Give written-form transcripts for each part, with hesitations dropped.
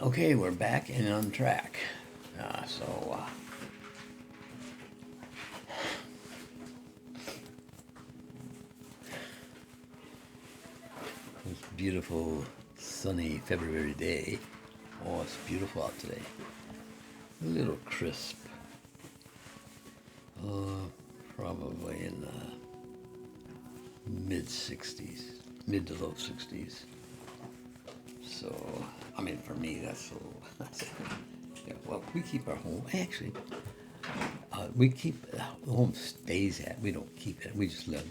Okay, we're back and on track. This beautiful sunny February day. Oh, it's beautiful out today. A little crisp. Probably in the mid 60s, mid to low 60s. So, I mean, for me, that's a little. Yeah, well, we keep our home. Actually, we keep the home stays at. We don't keep it. We just let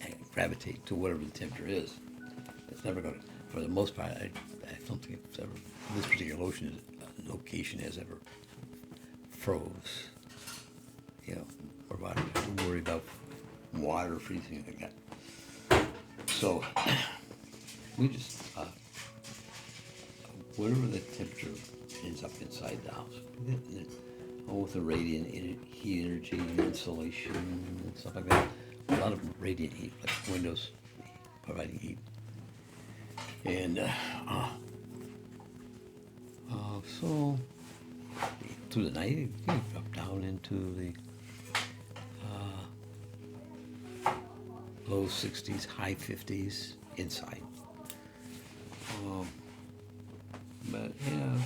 it gravitate to whatever the temperature is. It's never going to. For the most part, I don't think it's ever. This particular location has ever froze. You know, or worry about water freezing like that. So we just whatever the temperature ends up inside the house, with the radiant heat energy and insulation and stuff like that. A lot of radiant heat, like windows providing heat. And so through the night, you drop down into the low 60s, high 50s inside. But yeah.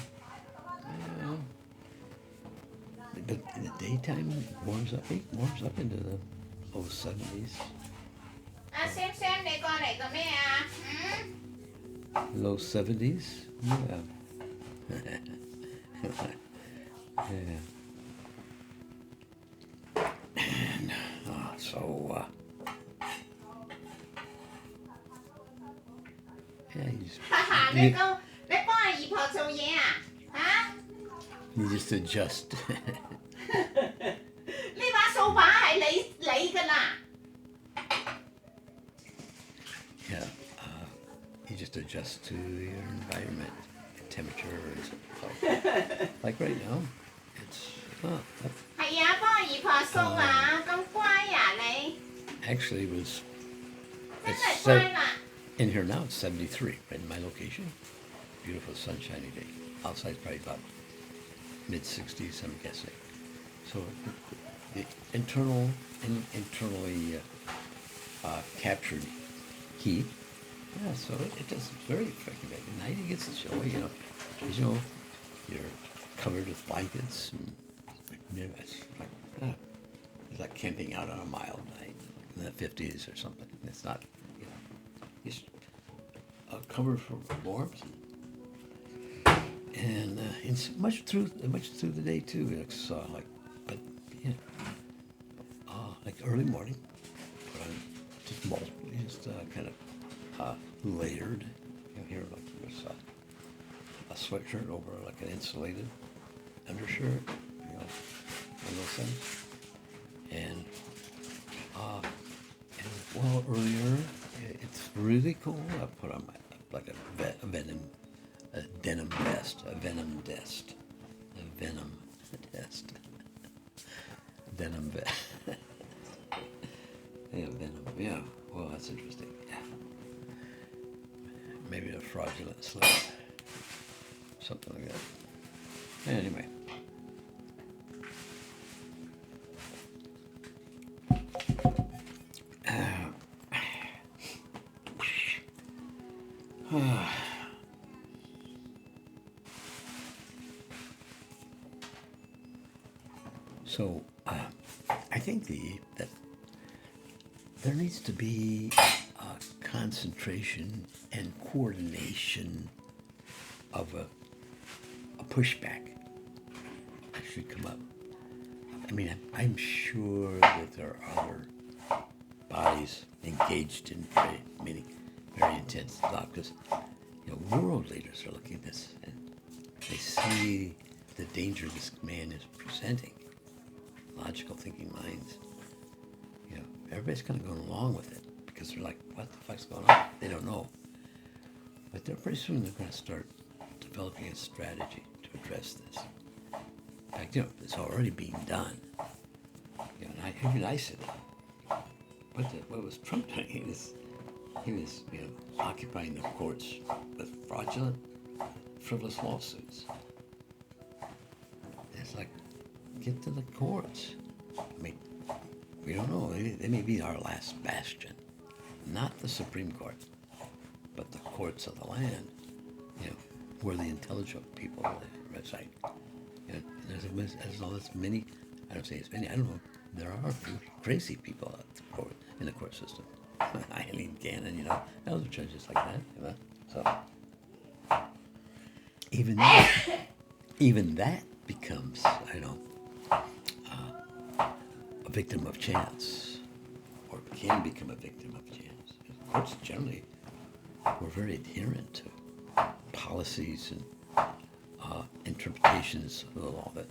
But in the daytime, it warms up into the low 70s. Low 70s? Yeah. Yeah. And yeah, you just adjust. Yeah, you just adjust to your environment, temperature, and stuff. Like right now, it's actually it's in here now. It's 73 right in my location. Beautiful sunshiny day. Outside's probably about mid 60s, I'm guessing. So the internally captured heat. Yeah, so it does very effective. At night it gets the show, you're covered with blankets, and it's like camping out on a mild night in the 50s or something. It's not, it's covered from warmth, and it's much through the day too. It's like early morning, just multiple, kind of layered. Here like there's a sweatshirt over like an insulated undershirt, one of those things. And well, earlier it's really cool. I put on a denim vest. Yeah, venom. Yeah. Well, that's interesting. Yeah. Maybe a fraudulent slip. Something like that. Anyway. So, I think that there needs to be concentration and coordination of a pushback that should come up. I mean, I'm sure that there are other bodies engaged in very intense thought, because world leaders are looking at this and they see the danger this man is presenting. Logical thinking minds. Everybody's kind of going along with it because they're like, what the fuck's going on? They don't know. But pretty soon they're going to start developing a strategy to address this. In fact, it's already being done. Even I said it. What was Trump doing? He was occupying the courts with frivolous lawsuits. It's like, get to the courts. I mean, we don't know. They may be our last bastion. Not the Supreme Court, but the courts of the land, where the intelligent people reside. There's many, I don't say as many, I don't know, there are a few crazy people in the court system. Eileen Cannon, those are judges like that. So even that becomes, a victim of chance, or can become a victim of chance. Courts generally were very adherent to policies and interpretations of the law that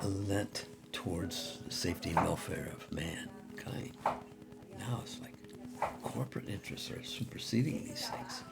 lent towards the safety and welfare of mankind. Now it's like corporate interests are superseding these things.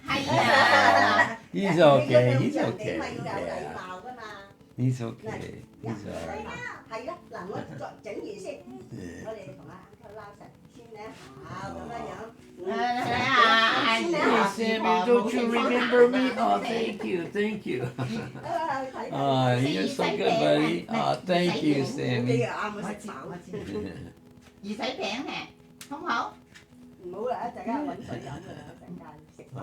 Hey. He's okay. He's okay. Yeah. He's okay. He's alright. Hey, Sammy, don't you remember me? Oh, thank you. You're so good, buddy. Oh, thank you, Sammy. 魚仔餅咧，好唔好？唔好啦，一陣間揾水飲㗎啦，一陣間食飯啱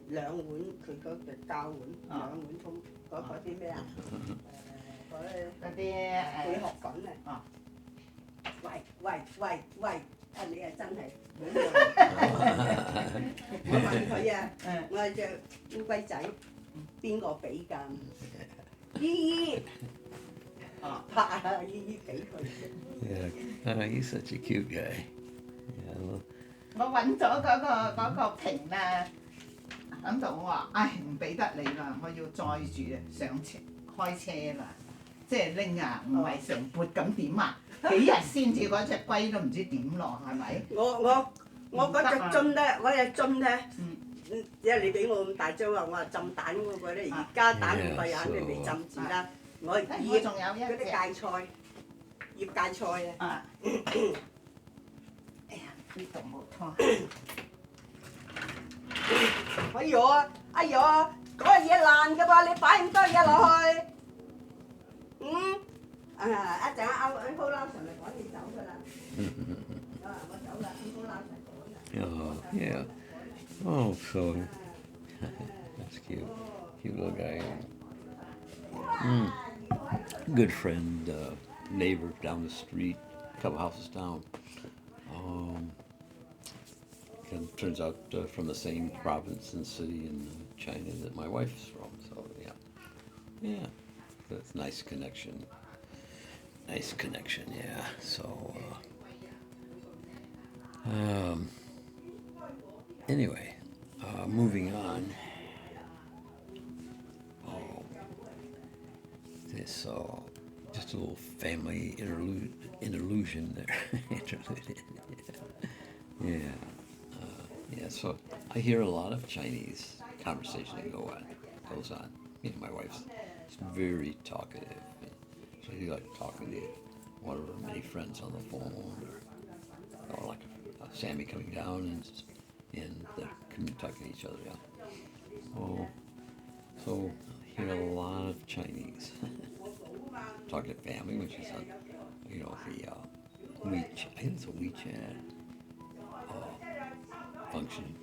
2碗佢嗰個膠碗，2碗通嗰啲咩啊？嗰啲貝殼粉啊！喂！你係真係我問佢啊，我係隻烏龜仔，邊個俾㗎？姨。姨俾佢。Yeah, he's such a cute guy. Yeah. 我揾咗嗰個瓶咧，喺度我話，唉唔俾得你啦，我要載住上車開車啦，即係拎啊，唔係成缽咁點啊？幾日先至嗰隻龜都唔知點落，係咪？我嗰隻樽咧，因為你俾我咁大張啊，我話浸蛋嗰個咧，而家蛋咁貴肯定未浸住啦。我醃仲有一嗰啲芥菜，醃芥菜啊！哎呀，呢度冇拖。哎呀，嗰個嘢爛㗎噃，你擺咁多嘢落去，一陣間好撈神嚟趕你走㗎啦。我走啦，好撈神趕啦。Oh, yeah. Oh, so that's cute. Cute little guy. Good friend, neighbor down the street, a couple houses down. Turns out from the same province and city in China that my wife's from. So yeah, that's nice connection. Yeah. So anyway, moving on. So, just a little family interlusion there. Yeah. So I hear a lot of Chinese conversation that goes on. My wife's very talkative, so you like talking to one of her many friends on the phone, or like Sammy coming down and they're talking to each other. Yeah. Oh, so I hear a lot of Chinese. Talk to family, which is the WeChat. I think it's a WeChat function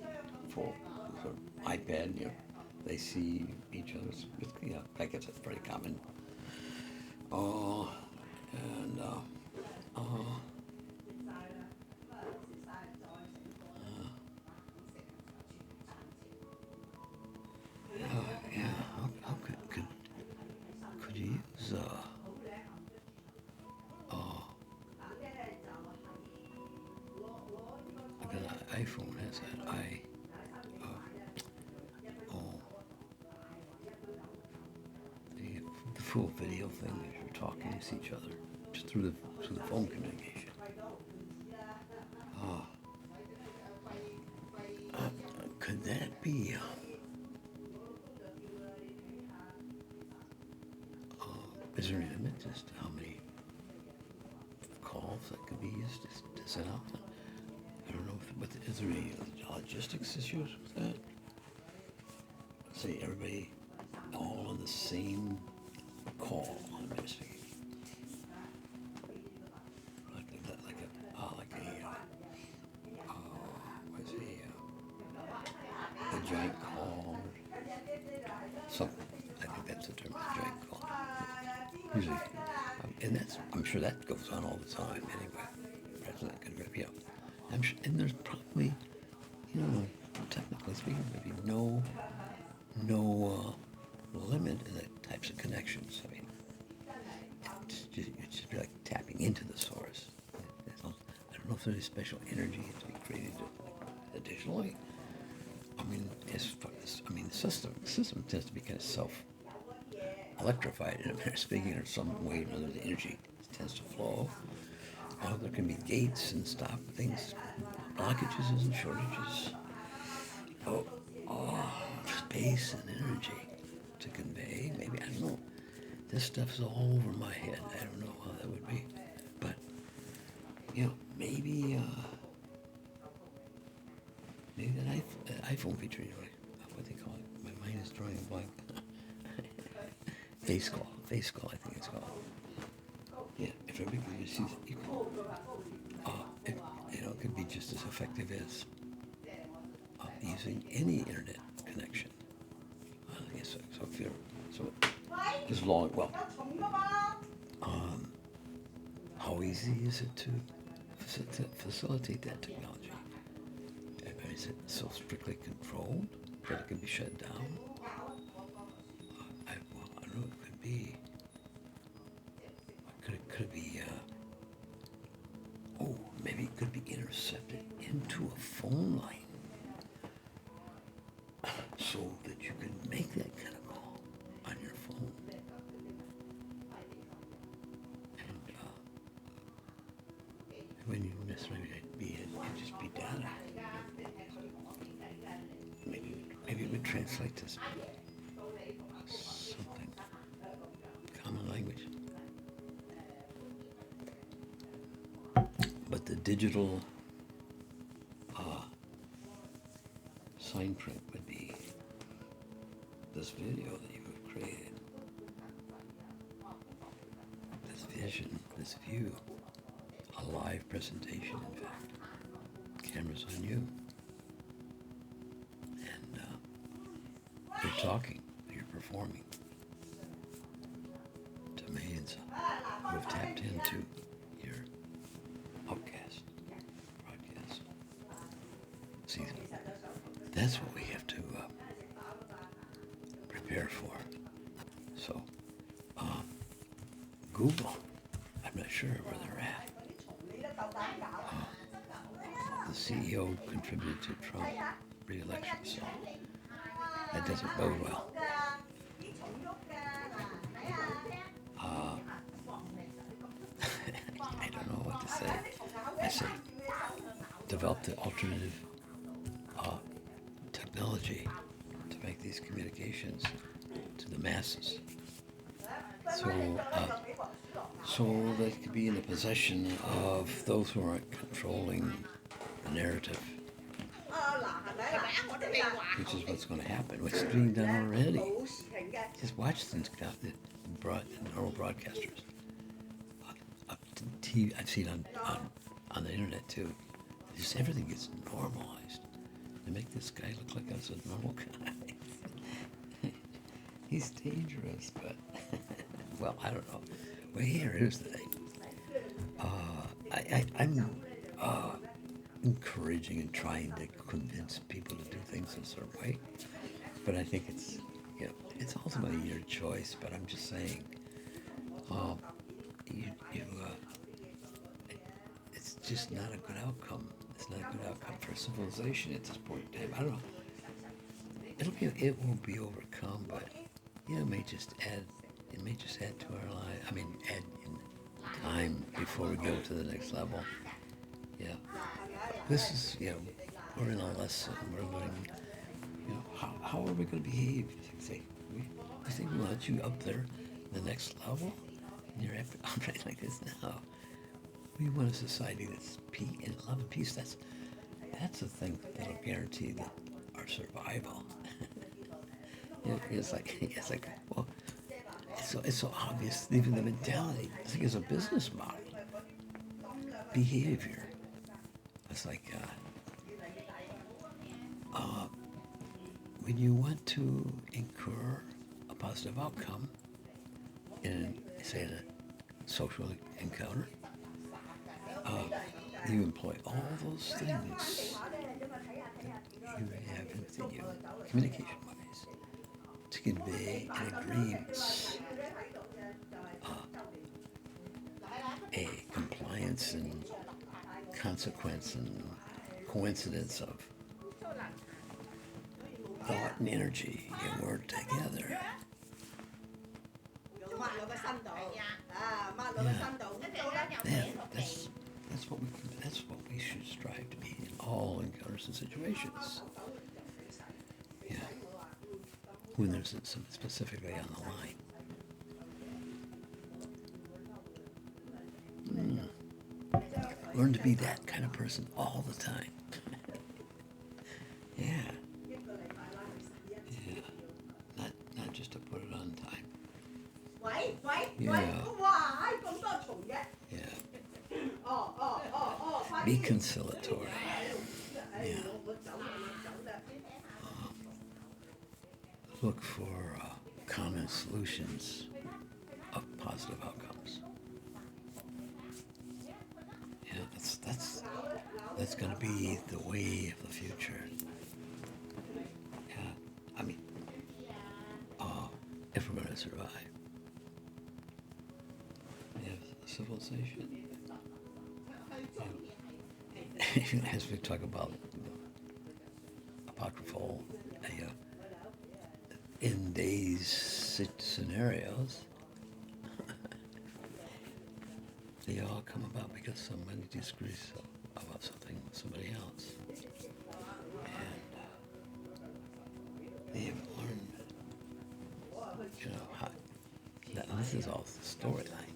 for iPad. They see each other's. I guess it's pretty common. is because iPhone has that the full video thing that you're talking to each other just through the phone communication. Could that be? Is there a limit as to how many calls that could be used to send out? I don't know, but is there any logistics issues with that? Say everybody all on the same call. I'm just thinking. A giant call. Something. I think that's the term, a giant call. Usually, and I'm sure that goes on all the time anyway. Perhaps that could be up. I'm sure, and there's probably, technically speaking, maybe no limit in the types of connections. I mean, it'd just be like tapping into the source. I don't know if there's any special energy to be created additionally. I mean, the system tends to be kind of self-electrified in a manner of speaking, or some way or another the energy tends to flow. There can be gates and stop things, blockages and shortages. Space and energy to convey. Maybe, I don't know. This stuff's all over my head. I don't know how that would be. But, maybe that iPhone feature, what they call it. My mind is drawing a blank. Face call, I think it's called. Yeah, if everybody could just use it, it could be just as effective as using any internet connection. I guess so as long, how easy is it to facilitate that technology? Is it so strictly controlled that it can be shut down? I don't know. It could be. Could it be? Maybe it could be intercepted into a phone line, so that you can make that kind of call on your phone. And when you necessarily it'd just be data. Maybe it would translate to something common language. But the digital sign print would be this video that you have created, this vision, this view, a live presentation, in fact. Cameras on you. And you're talking, you're performing to millions who have tapped into your broadcast. See, that's what we have to prepare for. So, Google, I'm not sure where they're at. The CEO contributed to Trump re-election, so that doesn't bode well. I don't know what to say. I say, develop the alternative technology to make these communications to the masses. So they could be in the possession of those who aren't controlling the narrative, which is what's going to happen. What's being done already. Just watch things out the normal broadcasters. TV, I've seen on the internet too. Just everything gets normalized. They make this guy look like a normal guy. He's dangerous, but well, I don't know. Well, here's the thing. I'm encouraging and trying to convince people to do things a certain way, but I think it's ultimately your choice. But I'm just saying, just not a good outcome. It's not a good outcome for civilization at this point in time. I don't know. It will be overcome, but it may just add to our life. I mean, add in time before we go to the next level. Yeah. This is, we're in a lesson. We're learning, how are we going to behave? You think we want you up there, the next level? And you're operating like this now. We want a society that's peace and love and peace. That's the thing that'll guarantee our survival. It's like, well, it's so obvious. Even the mentality. I think it's a business model. Behavior. It's like when you want to incur a positive outcome in, say, a social encounter, you employ all those things that you have within you, communication-wise, to convey an agreement, a compliance and consequence and coincidence of thought and energy and work together. Yeah, that's what we should strive to be in all encounters and situations. Yeah, when there's something specifically on the line. Learn to be that kind of person all the time. Yeah. Not just to put it on time. Yeah. Be conciliatory. Yeah. Look for common solutions of positive outcomes. Yeah, that's going to be the way of the future. Yeah, I mean, if we're going to survive. Yeah, civilization. Yeah. As we talk about apocryphal, in days scenarios, they all come about because somebody disagrees about something with somebody else. And they haven't learned, how, this is all the storyline.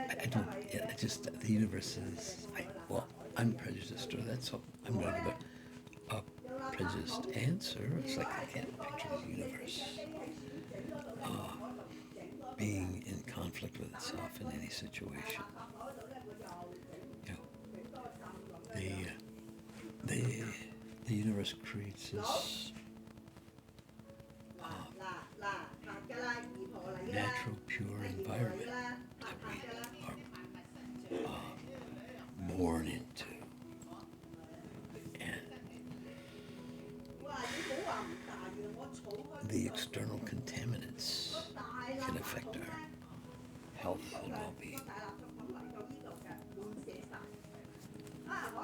I don't know. The universe is, I'm prejudiced, or that's all. I'm going to give a prejudiced answer. It's like I can't picture the universe being in conflict with itself in any situation. The universe creates this natural, pure environment that we are born into. And the external contaminants can affect our health and well-being.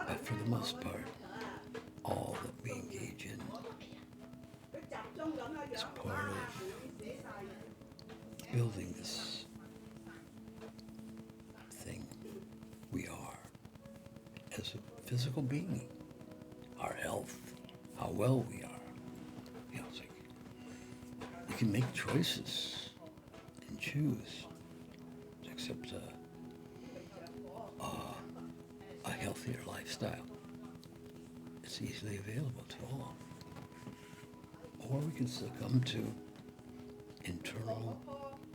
But for the most part, all that we engage in is part of building this thing we are as a physical being. Our health, how well we are. It's like you can make choices and choose to accept a healthier lifestyle. It's easily available to all. Or we can succumb to internal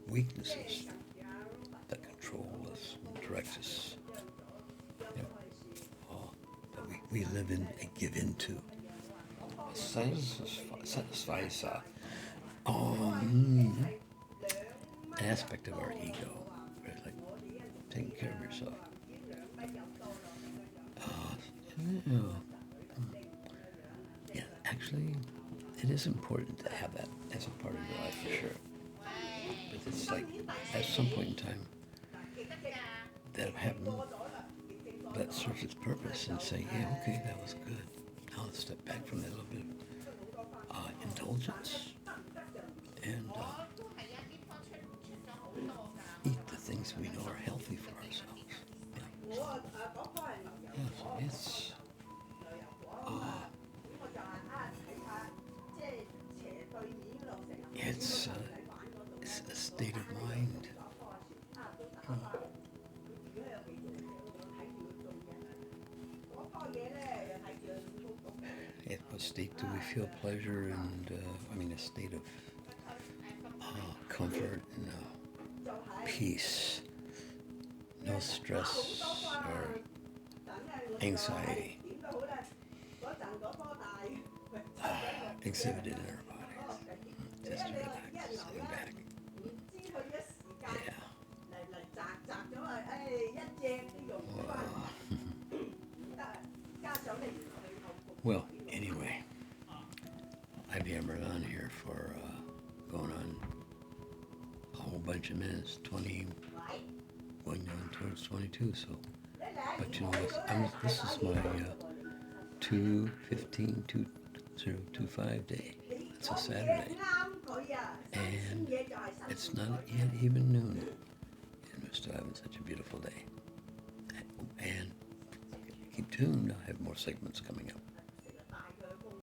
weaknesses that control us and direct us. That we live in and give into. Satisfies an aspect of our ego, right? Like taking care of yourself. Yeah, actually, it is important to have that as a part of your life for sure. But it's like, at some point in time, that that serves its purpose and say, yeah, okay, that was good. Now let's step back from that little bit of indulgence and eat the things we know are healthy for ourselves. Yeah. Yes, it's a state of mind. At what state do we feel pleasure and, a state of comfort and peace, no stress or anxiety exhibited in our bodies. Just to relax, sitting back. Yeah. Well, anyway, I've yammered on here for going on a whole bunch of minutes, 20, going on towards 22, so. But you know, this is my 2/15/2025 day. It's a Saturday. And it's not yet even noon. And we're still having such a beautiful day. And keep tuned, I'll have more segments coming up.